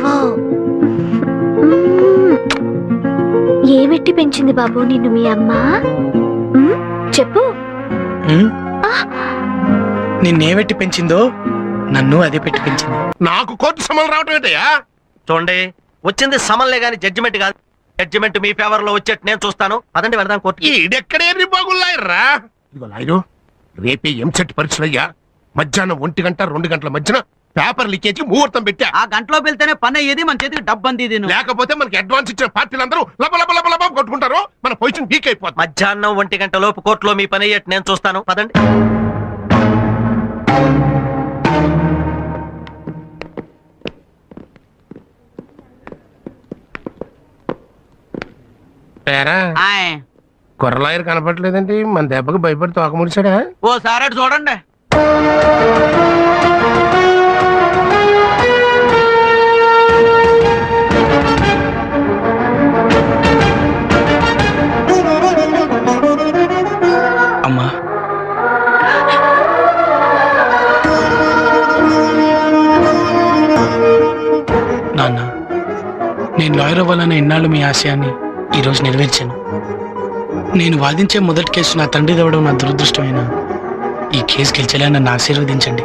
పెంచావో. ఏమెట్టి పెంచింది బాబు నిన్ను మీ అమ్మ? చెప్పు. నిన్నేమెట్టి పెంచిందో నన్ను అదే పెట్టి పెంచింది. నాకు కోర్టు సమన్లు రావటం ఏంటయ్యా? చూడండి, వచ్చింది సమన్లే గాని జడ్జిమెంట్ కాదు. జడ్జిమెంట్ మీ ఫేవర్ లో వచ్చేట్టు నేను చూస్తాను. అదండి వెళ్దాం కోర్టు. ఈడెక్కడే బాగున్నాయర్రా. ఇదిగో లాయరు, రేపే ఎంసెట్ పరీక్షలయ్యా. మధ్యాహ్నం 1 గంట 2 గంటల మధ్యన పేపర్ లీకేజ్ ముహూర్తం పెట్టా. ఆ గంటలో వెళ్తేనే పని అయ్యేది, మన చేతికి డబ్బు అంది. లేకపోతే మనకి అడ్వాన్స్ ఇచ్చిన పార్టీలందరూ లబ లబ లబ లబ కొట్టుకుంటారు. మన పొజిషన్ వీక్ అయిపోతుంది. మధ్యాహ్నం 1 గంట లోపు కోర్టులో మీ పని అయ్యేట్టు నేను చూస్తాను. పదండి. కుర్రలాయర్ కనపడలేదండి. మన దెబ్బకి భయపడి తోక ముడిచాడా? ఓసారి అటు చూడండి. అమ్మా, నాన్న, నేను లాయర్ అవ్వాలన్న ఇన్నాళ్ళు మీ ఆశయాన్ని ఈరోజు నెరవేర్చాను. నేను వాదించే మొదటి కేసు నా తండ్రి దవ్వడం నా దురదృష్టమైన ఈ కేసు గెలిచేలా నన్ను ఆశీర్వదించండి.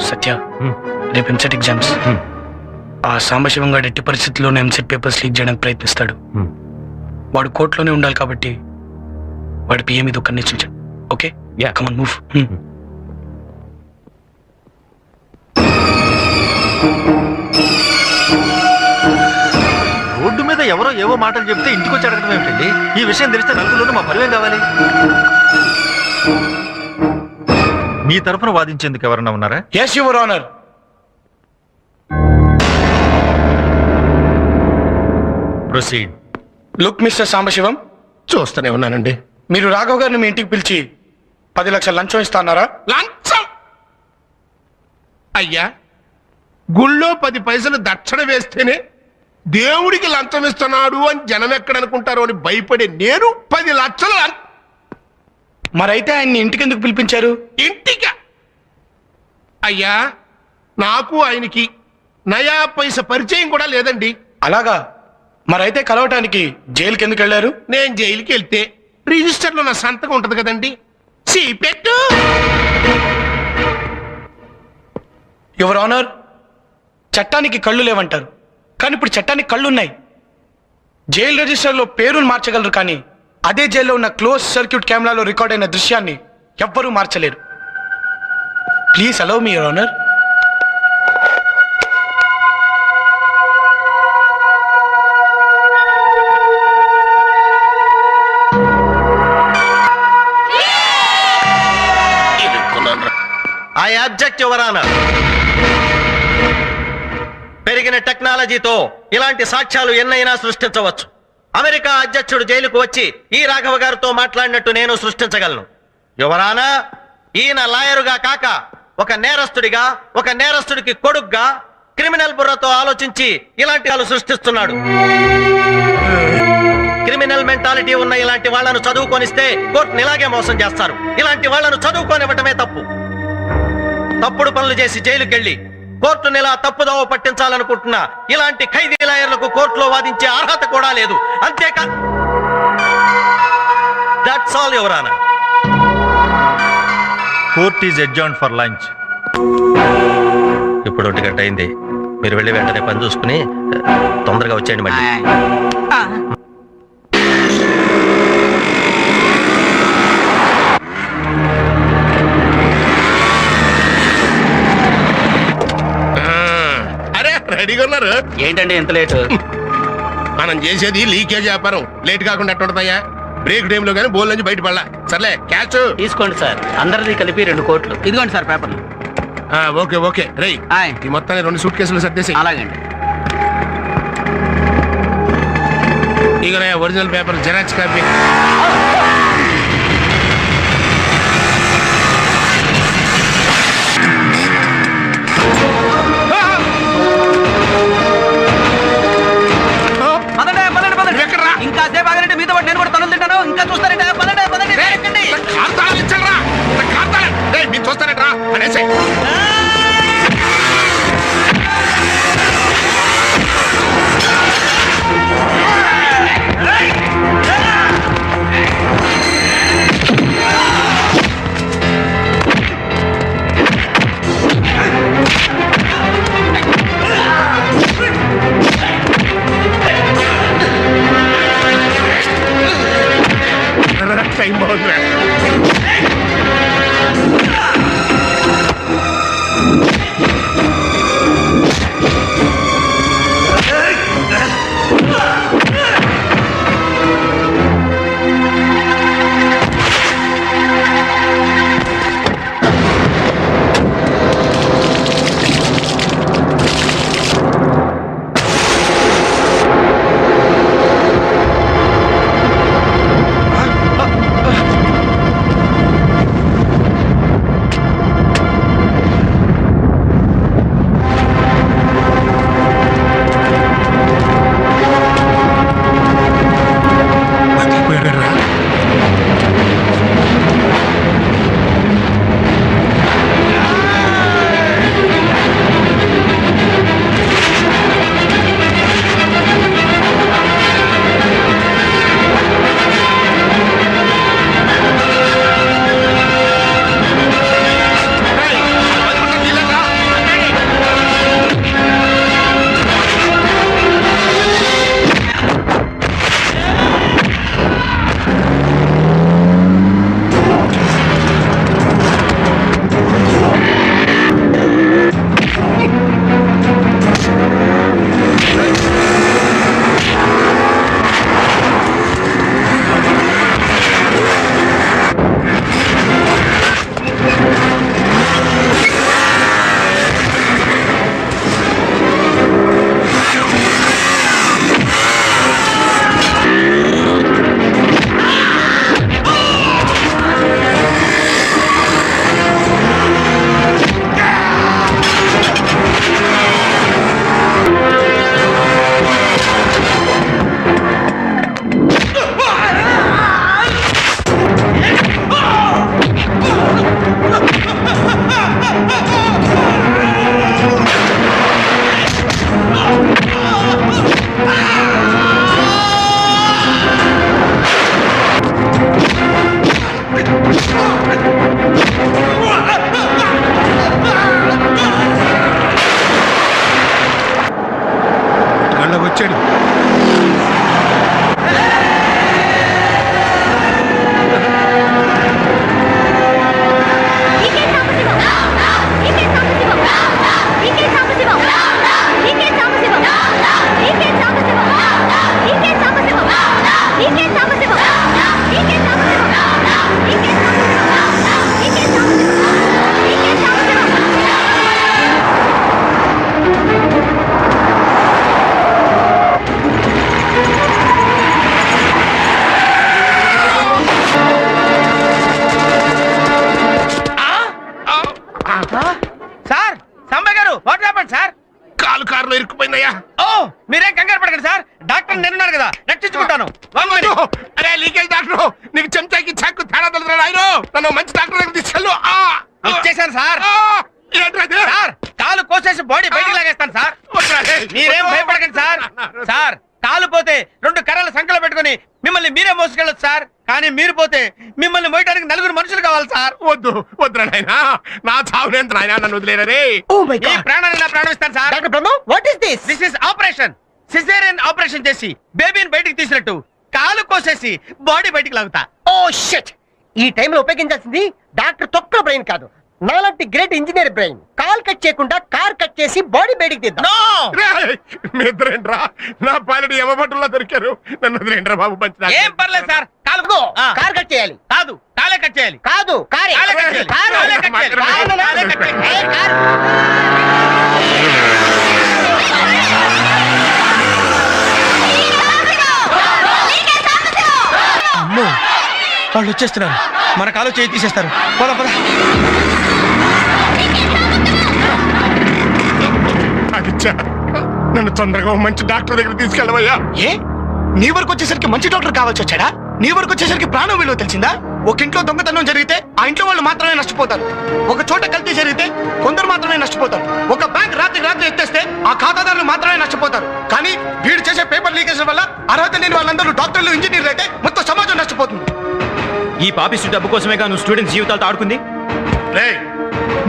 సత్య, రేపు ఎంసెట్ ఎగ్జామ్స్. ఆ సాంబశివం గారు ఎట్టి పరిస్థితుల్లోనే ఎంసెట్ పేపర్స్ లీక్ చేయడానికి ప్రయత్నిస్తాడు. వాడు కోర్టులోనే ఉండాలి కాబట్టి వాడి పిఏ మీద ఒక నిశ్చయించాడు. Okay, come on move. Road మీద ఎవరో ఏవో మాటలు చెప్తే ఇంటికి వచ్చి అడగడం ఏమిటండి? ఈ విషయం తెలిస్తే నలుగురిలోనూ మా పరివేం కావాలి. మీ తరఫున వాదించేందుకు ఎవరన్నా ఉన్నారా? yes your honor. Proceed. Look mister Sambasivam, చూస్తూనే ఉన్నానండి. మీరు రాఘవ్ గారిని మీ ఇంటికి పిలిచి 10 లక్షల లంచం ఇస్తాన్నారా? లంచం? అయ్యా, గుళ్ళో 10 పైసలు దక్షిణ వేస్తేనే దేవుడికి లంచం ఇస్తున్నాడు అని జనం ఎక్కడనుకుంటారో అని భయపడే నేను 10 లక్షలు మరైతే ఆయన్ని ఇంటికి ఎందుకు పిలిపించారు? ఇంటిక? అయ్యా, నాకు ఆయనకి నయా పైస పరిచయం కూడా లేదండి. అలాగా? మరైతే కలవటానికి జైలుకి ఎందుకు వెళ్ళారు? నేను జైలుకి వెళ్తే రిజిస్టర్లో నా సంతకం ఉంటది కదండి. పెట్టు. యువర్ ఆనర్, చట్టానికి కళ్ళు లేవంటారు, కానీ ఇప్పుడు చట్టానికి కళ్ళున్నాయి. జైలు రిజిస్టర్లో పేరును మార్చగలరు, కానీ అదే జైల్లో ఉన్న క్లోజ్ సర్క్యూట్ కెమెరాలో రికార్డ్ అయిన దృశ్యాన్ని ఎవ్వరూ మార్చలేరు. Please allow me your honour. I object your honour. పెరిగిన టెక్నాలజీతో ఇలాంటి సాక్ష్యాలు ఎన్నైనా సృష్టించవచ్చు. అమెరికా అధ్యక్షుడు జైలుకు వచ్చి ఈ రాఘవ గారితో మాట్లాడినట్టు నేను సృష్టించగలను. యువర్ ఆనర్, ఈయన లాయరుగా కాక ఒక నేరస్తుడిగా, ఒక నేరస్తుడికి కొడుగ్గా క్రిమినల్ బుర్రతో ఆలోచించి ఇలాంటి వాళ్ళు సృష్టిస్తున్నాడు. క్రిమినల్ మెంటాలిటీ ఉన్న ఇలాంటి వాళ్లను చదువుకొనిస్తే కోర్టుని ఇలాగే మోసం చేస్తారు. ఇలాంటి వాళ్లను చదువుకోనివ్వటమే తప్పు. తప్పుడు పనులు చేసి జైలుకెళ్లి కోర్టుని ఇలా తప్పుదోవ పట్టించాలనుకుంటున్న ఇలాంటి ఖైదీ లాయర్లకు కోర్టులో వాదించే అర్హత కూడా లేదు. అంతేకాదు, that's all your honour. Court is adjourned for lunch. ఇప్పుడు 1 గంట అయింది. మీరు వెళ్ళి వెంటనే పని చూసుకుని తొందరగా వచ్చేయండి మళ్ళీ. రెడీగా ఉన్నారు? ఏంటండి ఎంత లేటు? మనం చేసేది లీకేజ్ వ్యాపారం. లేట్ కాకుండా ఎట్టుంటదయ్యా? బ్రేక్ టైమ్ లో కానీ బోల్ నుంచి బయట పడలా. సర్లే, క్యాష్ తీసుకోండి సార్. అందరిది కలిపి 2 కోట్లు. ఇదిగోండి సార్ పేపర్లు. Okay okay. రై, ఈ మొత్తాన్ని 2 సూట్ కేసులు సర్దేసి. అలాగండి. ఇక ఒరిజినల్ పేపర్ జెరాక్స్ కాపీ. ఇంకా సేపు ఆగండి, మీతో నేను కూడా తనులు తింటాను. ఇంకా చూస్తారంటే పదండి. కార్తాళాలు ఇచ్చారా? కార్తాళాలు బతికిపోయాడురా. రేయ్, బతికున్న నీళ్ళరా. గళ్ళకు వచ్చాడు. సార్ సంబయ్య గారు వాట్ హ్యాపెండ్ సార్? కాలు కారులో ఇరుక్కుపోయిందయ్యా. ఓ మీరేం కంగారు పడకండి సార్, డాక్టర్ నేనున్నాను కదా, రక్షించుకుంటాను. One minute. అరే లీకేజ్ డాక్టర్, నీకు చెంచాకి చాకు తేడా తెలుసు ఆయన. నన్ను మంచి డాక్టర్ దగ్గర తీసుకెళ్ళు. ఇచ్చేశాను సార్. ఏంట్రా ఇది? సార్ కాలు కోసేసి బాడీ బయటికి లాగేస్తాను సార్. మీరేం భయపడకండి సార్. సార్ కాలు పోతే 2 కర్రలు సంకలో పెట్టుకుని మిమ్మల్ని మీరే మోసుకెళ్ళొచ్చు సార్. కానీ మీరు పోతే మిమ్మల్ని మోయడానికి 4 మనుషులు కావాలి సార్. వద్దు వద్దురా నాయనా, నా చావునేంత నాయనా, నన్ను వదిలేరే. ఈ ప్రాణాన్ని నా ప్రాణం ఇస్తాను sir. Doctor Brahma, what is this? This is operation. Caesarean operation చేసి బేబీని బయటికి తీసినట్టు కాలు కోసేసి బాడీ బయటికి లాగుతా. Oh shit! ఈ టైంలో ఉపయోగించాల్సింది డాక్టర్ తొక్కల బ్రెయిన్ కాదు, నాలాంటి great engineer brain. Call cut చేయకుండా కార్ కట్ చేసి బాడీ బయటికి తీద్దాం. నో! మీ ఇద్దరేంట్రా నా పాలెడు యమభటుల్లో దొరికారు. నన్ను వదిలేంట్రా బాబు, మంచి ఏం పర్లేదు సార్. కాలు ఇదిగో, ఆ. కార్ కట్ చేయాలి. కాదు కాలే కట్ చేయాలి. కాదు కారే. కాలే కట్ చేయాలి. కారు. కాలే కట్ చేయాలి. కారు. కాలే కట్ చేయాలి. ఏ, కారు. అమ్మో వాళ్ళు వచ్చేస్తున్నారు, మన కాలు చేయి తీసేస్తారు. పద పద. అదిచ్చా, నన్ను తొందరగా ఓ మంచి డాక్టర్ దగ్గర తీసుకెళ్ళవయ్యా. ఏ నీ వరకు వచ్చేసరికి మంచి డాక్టర్ కావాల్సి వచ్చాడా? నీ వరకు వచ్చేసరికి ప్రాణం విలువ తెలిసిందా? ఒక ఇంట్లో దొంగతనం జరిగితే ఆ ఇంట్లో వాళ్ళు మాత్రమే నష్టపోతారు. ఒక చోట కల్తీ జరిగితే కొందరు మాత్రమే నష్టపోతారు. ఒక బ్యాంక్ రాత్రి ఎత్తేస్తే ఆ ఖాతాదారులు మాత్రమే నష్టపోతారు. కానీ వీడు చేసే పేపర్ లీకేజ్ వల్ల అర్హత లేని వాళ్ళందరూ డాక్టర్లు, ఇంజనీర్లు అయితే మొత్తం సమాజం నష్టపోతుంది. ఈ పాపిస్టు డబ్బు కోసమేగా నువ్వు స్టూడెంట్స్ జీవితాలతో ఆడుకుంది. రేయ్,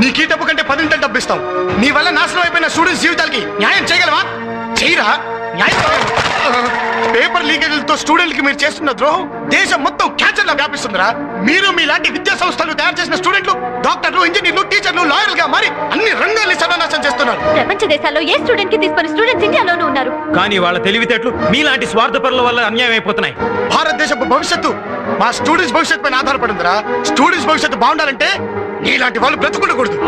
నీకు ఈ డబ్బు కంటే 10 ఇంతలు డబ్బు ఇస్తాం. నీ వల్ల నాశనం అయిపోయిన స్టూడెంట్స్ జీవితాలకి న్యాయం చేయగలవా? చేయరా? పేపర్ లీకేజీలతో స్టూడెంట్కి మీరు చేస్తున్న ద్రోహం దేశం మొత్తం క్యాన్సర్ లా వ్యాపిస్తుందిరా. మీరు మీలాంటి విద్యా సంస్థలు తయారు చేసిన స్టూడెంట్లు డాక్టర్లు, ఇంజనీర్లు, టీచర్లు, లాయర్లుగా మారి అన్ని రంగాల్ని సర్వనాశనం చేస్తున్నారు. ప్రపంచ దేశాల్లో ఏ స్టూడెంట్ కి తీసుకుని స్టూడెంట్స్ ఇండియాలోనూ ఉన్నారు. కానీ వాళ్ళ తెలివితేటలు మీలాంటి స్వార్థపరుల వల్ల అన్యాయం అయిపోతున్నాయి. భారతదేశపు భవిష్యత్తు మా స్టూడెంట్స్ భవిష్యత్తు పైన ఆధారపడిందిరా. స్టూడెంట్స్ భవిష్యత్తు బాగుండాలంటే నీలాంటి వాళ్ళు బ్రతుకుండకూడదు.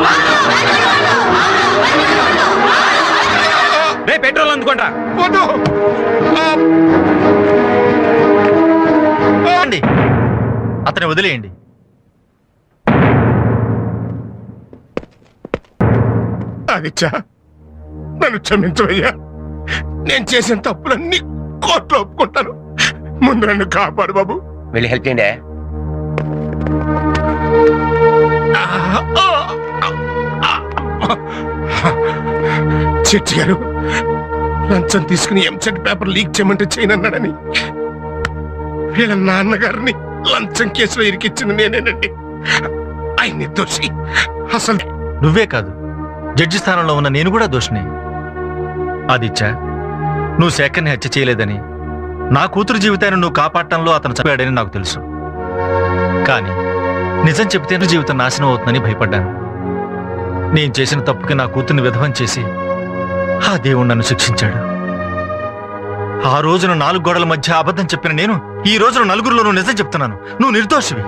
రే పెట్రోల్ అందుకుంటా. వద్దు. అతని వదిలేయండి. ఆదిత్య, నన్ను క్షమించవయ్యా. నేను చేసిన తప్పులన్నీ కోర్టులో ఒప్పుకుంటాను. ముందు నన్ను కాపాడు బాబు. వెళ్ళి హెల్ప్ చేయండి. జడ్జి గారు లంచం తీసుకుని ఎంసెట్ పేపర్ లీక్ చేయమంటే చేయనన్నాడని వీళ్ళ నాన్నగారిని లంచం కేసులో ఇరికిచ్చింది నేనేనండి. ఆయన నిర్దోషి. అసలు నువ్వే కాదు, జడ్జి స్థానంలో ఉన్న నేను కూడా దోషిని. ఆదిత్య, నువ్వు శేఖర్ని హత్య చేయలేదని, నా కూతురు జీవితాన్ని నువ్వు కాపాడటంలో అతను చంపాడని నాకు తెలుసు. కానీ నిజం చెబితే నా జీవితం నాశనం అవుతుందని భయపడ్డాను. నేను చేసిన తప్పుకి నా కూతుర్ని విధవం చేసి ఆ దేవుడు నన్ను శిక్షించాడు. ఆ రోజున 4 గోడల మధ్య అబద్ధం చెప్పిన నేను ఈ రోజున నలుగురిలోనూ నిజం చెప్తున్నాను. నువ్వు నిర్దోషివి.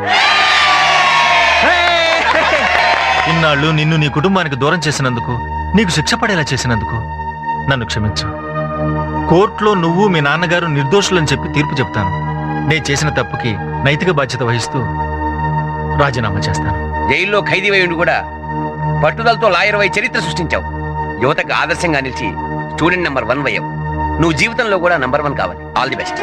ఇన్నాళ్ళు నిన్ను నీ కుటుంబానికి దూరం చేసినందుకు, నీకు శిక్ష పడేలా చేసినందుకు నన్ను క్షమించు. కోర్టులో నువ్వు మీ నాన్నగారు నిర్దోషులని చెప్పి తీర్పు చెప్తాను. నేను చేసిన తప్పుకి నైతిక బాధ్యత వహిస్తూ రాజీనామా చేస్తాను. జైల్లో ఖైదీ ఉండి కూడా పట్టుదలతో లాయర్ వై చరిత్ర సృష్టించావు. యువతకు ఆదర్శంగా నిలిచి స్టూడెంట్ నెంబర్ 1 అయ్యావు. నువ్వు జీవితంలో కూడా నెంబర్ 1 కావాలి. All the best.